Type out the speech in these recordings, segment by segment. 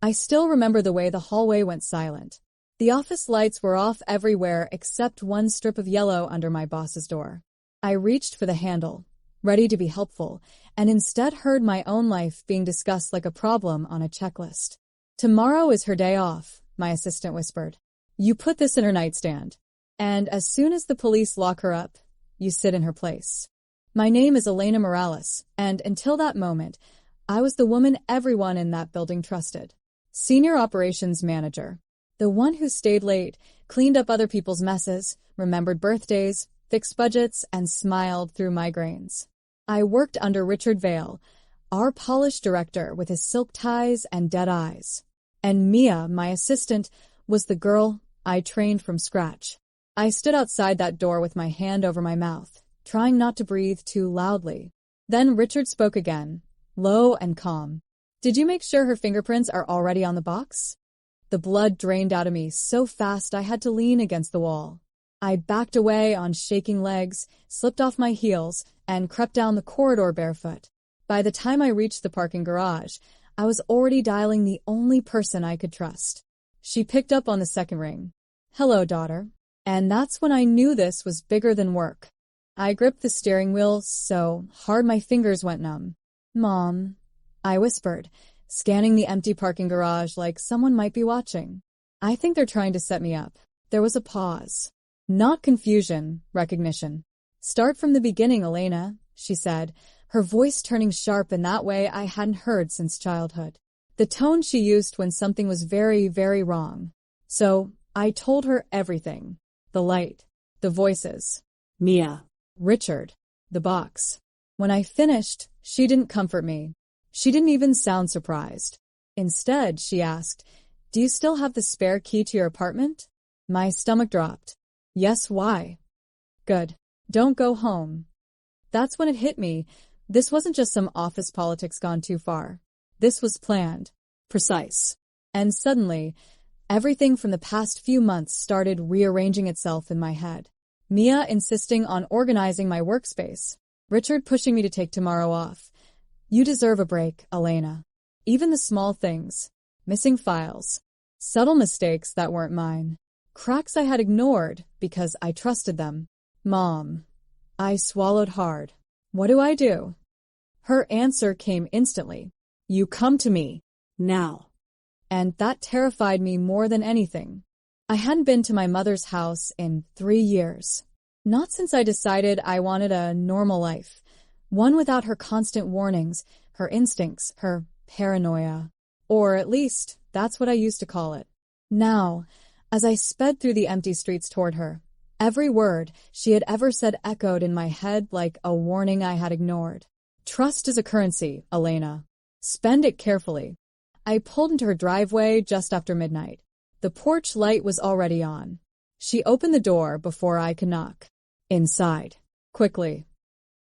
I still remember the way the hallway went silent. The office lights were off everywhere except one strip of yellow under my boss's door. I reached for the handle, ready to be helpful, and instead heard my own life being discussed like a problem on a checklist. "Tomorrow is her day off," my assistant whispered. "You put this in her nightstand, and as soon as the police lock her up, you sit in her place." My name is Elena Morales, and until that moment, I was the woman everyone in that building trusted. Senior Operations Manager. The one who stayed late, cleaned up other people's messes, remembered birthdays, fixed budgets, and smiled through migraines. I worked under Richard Vale, our polished director with his silk ties and dead eyes. And Mia, my assistant, was the girl I trained from scratch. I stood outside that door with my hand over my mouth, trying not to breathe too loudly. Then Richard spoke again, low and calm. "Did you make sure her fingerprints are already on the box?" The blood drained out of me so fast I had to lean against the wall. I backed away on shaking legs, slipped off my heels, and crept down the corridor barefoot. By the time I reached the parking garage, I was already dialing the only person I could trust. She picked up on the second ring. "Hello, daughter." And that's when I knew this was bigger than work. I gripped the steering wheel so hard my fingers went numb. "Mom," I whispered, scanning the empty parking garage like someone might be watching. "I think they're trying to set me up." There was a pause. Not confusion, recognition. "Start from the beginning, Elena," she said, her voice turning sharp in that way I hadn't heard since childhood. The tone she used when something was very, very wrong. So I told her everything. The light, the voices, Mia, Richard, the box. When I finished, she didn't comfort me. She didn't even sound surprised. Instead, she asked, "Do you still have the spare key to your apartment?" My stomach dropped. "Yes, why?" "Good. Don't go home." That's when it hit me. This wasn't just some office politics gone too far. This was planned, precise. And suddenly, everything from the past few months started rearranging itself in my head. Mia insisting on organizing my workspace. Richard pushing me to take tomorrow off. "You deserve a break, Elena." Even the small things. Missing files. Subtle mistakes that weren't mine. Cracks I had ignored because I trusted them. "Mom." I swallowed hard. "What do I do?" Her answer came instantly. "You come to me. Now." And that terrified me more than anything. I hadn't been to my mother's house in 3 years. Not since I decided I wanted a normal life. One without her constant warnings, her instincts, her paranoia. Or at least, that's what I used to call it. Now, as I sped through the empty streets toward her, every word she had ever said echoed in my head like a warning I had ignored. "Trust is a currency, Elena. Spend it carefully." I pulled into her driveway just after midnight. The porch light was already on. She opened the door before I could knock. Inside. Quickly.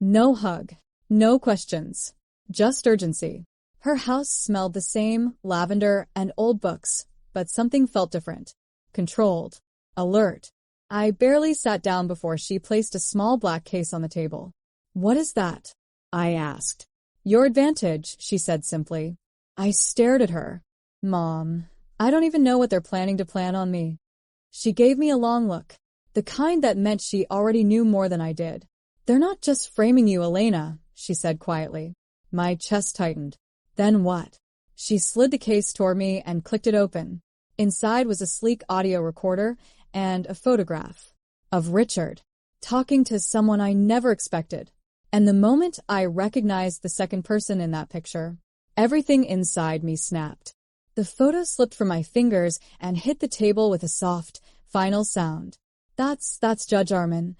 No hug. No questions. Just urgency. Her house smelled the same, lavender and old books, but something felt different. Controlled. Alert. I barely sat down before she placed a small black case on the table. "What is that?" I asked. "Your advantage," she said simply. I stared at her. "Mom, I don't even know what they're planning to plan on me." She gave me a long look, the kind that meant she already knew more than I did. "They're not just framing you, Elena," she said quietly. My chest tightened. "Then what?" She slid the case toward me and clicked it open. Inside was a sleek audio recorder and a photograph of Richard, talking to someone I never expected. And the moment I recognized the second person in that picture, everything inside me snapped. The photo slipped from my fingers and hit the table with a soft, final sound. That's Judge Armin,"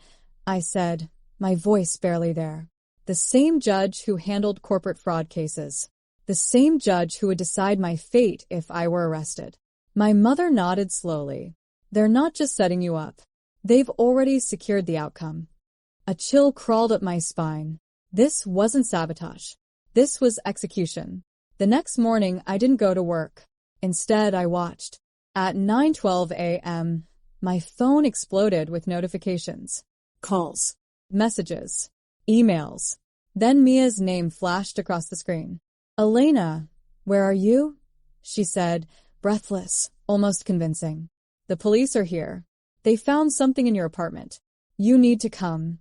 I said, my voice barely there. The same judge who handled corporate fraud cases. The same judge who would decide my fate if I were arrested. My mother nodded slowly. "They're not just setting you up. They've already secured the outcome." A chill crawled up my spine. This wasn't sabotage. This was execution. The next morning, I didn't go to work. Instead, I watched. At 9:12 a.m., my phone exploded with notifications. Calls, messages, emails. Then Mia's name flashed across the screen. "Elena, where are you?" she said, breathless, almost convincing. The police are here. They found something in your apartment. You need to come.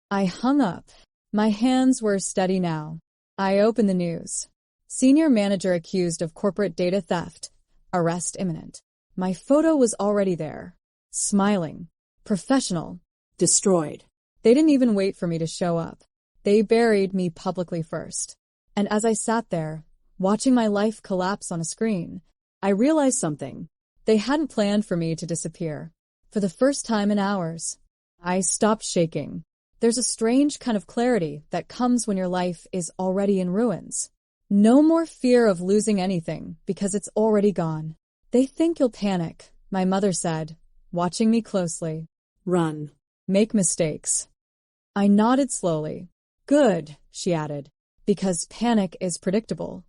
I hung up. My hands were steady now. I opened the news. Senior manager accused of corporate data theft. Arrest imminent. My photo was already there. Smiling. Professional. Destroyed. They didn't even wait for me to show up. They buried me publicly first. And as I sat there, watching my life collapse on a screen, I realized something. They hadn't planned for me to disappear. For the first time in hours, I stopped shaking. There's a strange kind of clarity that comes when your life is already in ruins. No more fear of losing anything because it's already gone. They think you'll panic, my mother said, watching me closely. Run. Make mistakes. I nodded slowly. Good, she added, because panic is predictable.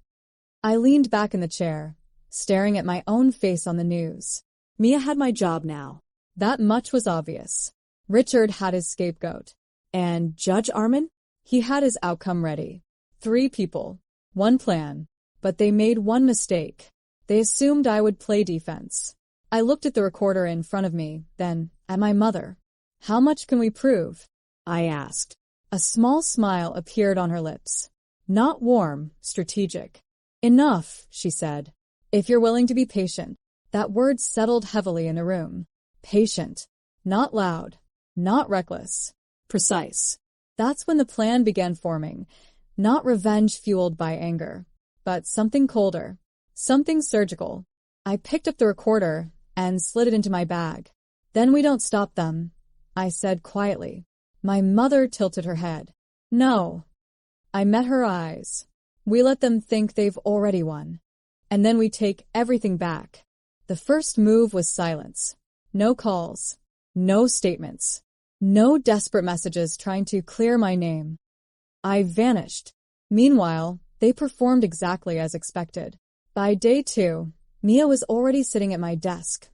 I leaned back in the chair, staring at my own face on the news. Mia had my job now. That much was obvious. Richard had his scapegoat. And Judge Armin? He had his outcome ready. 3 people. 1 plan. But they made one mistake. They assumed I would play defense. I looked at the recorder in front of me, then at my mother. How much can we prove? I asked. A small smile appeared on her lips. Not warm, strategic. Enough, she said. If you're willing to be patient. That word settled heavily in the room. Patient. Not loud. Not reckless. Precise. That's when the plan began forming. Not revenge fueled by anger, but something colder. Something surgical. I picked up the recorder and slid it into my bag. Then we don't stop them, I said quietly. My mother tilted her head. No. I met her eyes. We let them think they've already won. And then we take everything back. The first move was silence. No calls. No statements. No desperate messages trying to clear my name. I vanished. Meanwhile, they performed exactly as expected. By day 2, Mia was already sitting at my desk,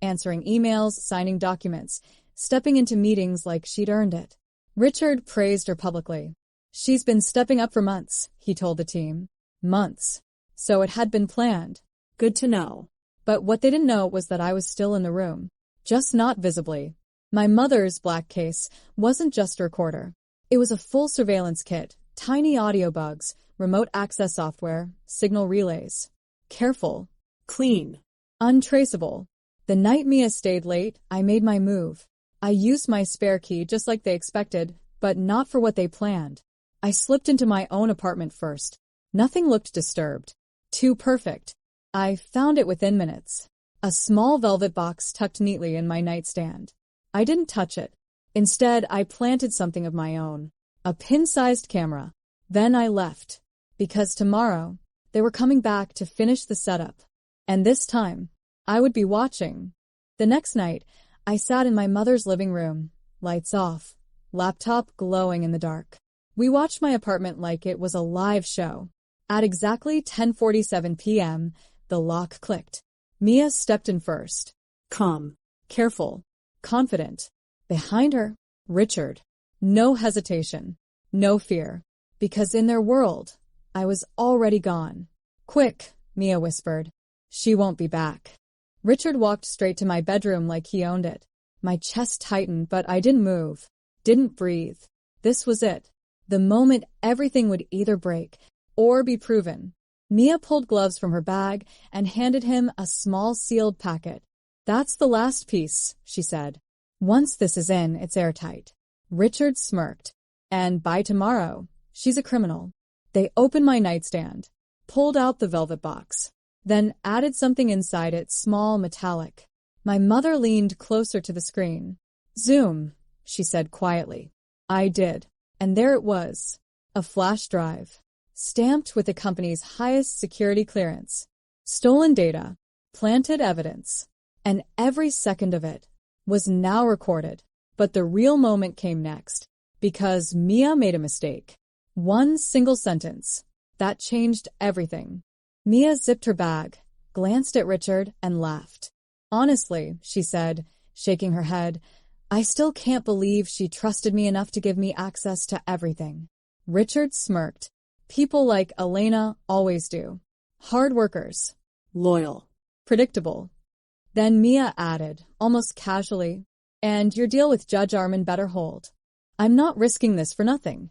answering emails, signing documents, stepping into meetings like she'd earned it. Richard praised her publicly. She's been stepping up for months, he told the team. Months. So it had been planned. Good to know. But what they didn't know was that I was still in the room. Just not visibly. My mother's black case wasn't just a recorder. It was a full surveillance kit, tiny audio bugs, remote access software, signal relays. Careful. Clean. Untraceable. The night Mia stayed late, I made my move. I used my spare key just like they expected, but not for what they planned. I slipped into my own apartment first. Nothing looked disturbed. Too perfect. I found it within minutes. A small velvet box tucked neatly in my nightstand. I didn't touch it. Instead, I planted something of my own. A pin-sized camera. Then I left. Because tomorrow, they were coming back to finish the setup. And this time, I would be watching. The next night, I sat in my mother's living room, lights off, laptop glowing in the dark. We watched my apartment like it was a live show. At exactly 10:47 p.m., the lock clicked. Mia stepped in first. Calm, careful, confident. Behind her, Richard. No hesitation, no fear. Because in their world, I was already gone. Quick, Mia whispered. She won't be back. Richard walked straight to my bedroom like he owned it. My chest tightened, but I didn't move, didn't breathe. This was it. The moment everything would either break or be proven. Mia pulled gloves from her bag and handed him a small sealed packet. That's the last piece, she said. Once this is in, it's airtight. Richard smirked. And by tomorrow, she's a criminal. They opened my nightstand, pulled out the velvet box, then added something inside it, small, metallic. My mother leaned closer to the screen. Zoom, she said quietly. I did. And there it was. A flash drive. Stamped with the company's highest security clearance. Stolen data. Planted evidence. And every second of it was now recorded. But the real moment came next. Because Mia made a mistake. One single sentence. That changed everything. Mia zipped her bag, glanced at Richard, and laughed. Honestly, she said, shaking her head, I still can't believe she trusted me enough to give me access to everything. Richard smirked. People like Elena always do. Hard workers. Loyal. Predictable. Then Mia added, almost casually, and your deal with Judge Armin better hold. I'm not risking this for nothing.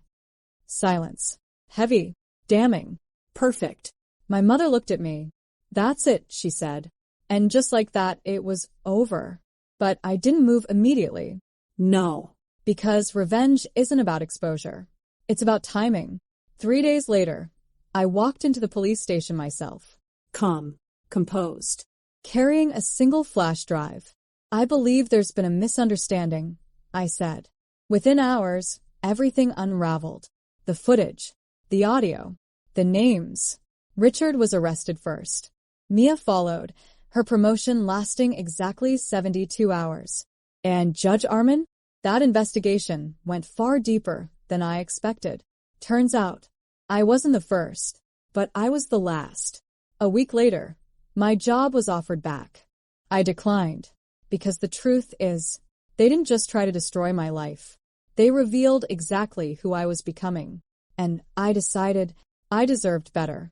Silence. Heavy. Damning. Perfect. My mother looked at me. That's it, she said. And just like that, it was over. But I didn't move immediately. No. Because revenge isn't about exposure. It's about timing. 3 days later, I walked into the police station myself. Calm. Composed. Carrying a single flash drive. I believe there's been a misunderstanding, I said. Within hours, everything unraveled. The footage, the audio, the names. Richard was arrested first. Mia followed, her promotion lasting exactly 72 hours. And Judge Armin? That investigation went far deeper than I expected. Turns out, I wasn't the first, but I was the last. A week later, my job was offered back. I declined, because the truth is, they didn't just try to destroy my life. They revealed exactly who I was becoming, and I decided I deserved better.